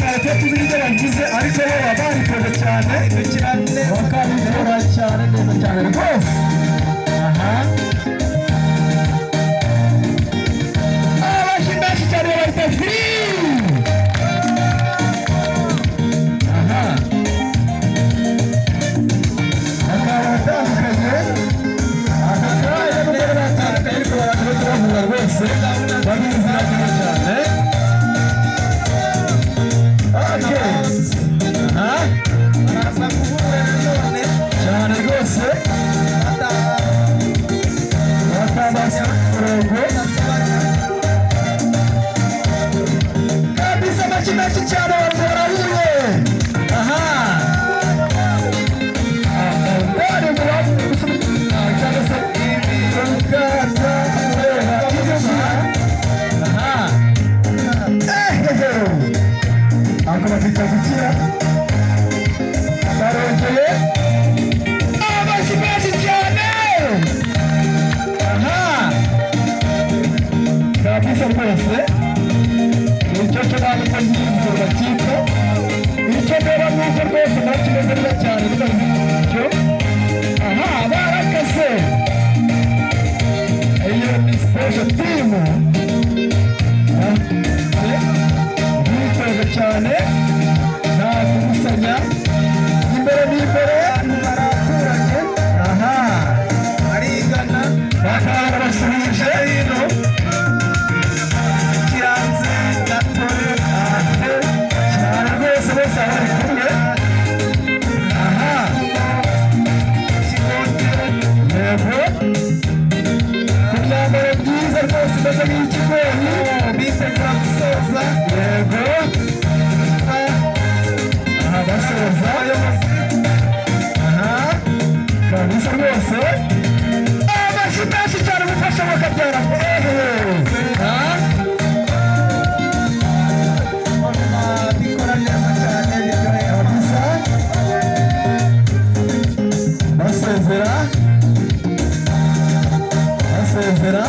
mwahita tuzi ibyo bagize ariko bo baba baritoje cyane bakabikora cyane neza cyane rwose. Aha abashyi menshi cyane bahita free. Aha bakaba batandukanye aka kanya n'umugore batandukanye ariko baravuga rwose babizira cyane. Cyane rwose batabasha kurongo kabisa make menshi cyane barahuye. Aha abari cyangwa se ibikata kureba inyuma. Aha ako bafite gukira barongeye abashyi menshi cyane. Aha kabisa rwose icyo cyo ntabwo ngiye bakita icyo rero nuko rwose nta kimeze neza cyane icyo. Aha barakase iyo ni special team bitoje cyane nta kugusanya imbere n'imbere baraturanye. Aha arigana bakaba basubije hino kiranze gatoye cyane rwose bose bari kumwe. Aha kigongere yego ku myambaro byiza rwose imeze nk'ikigori bitegura gusoza yego. Aha basoza aha kabisa rwose amashyi menshi cyane mufasha bakabyara bikora neza cyane biryoheye kabisa. basezera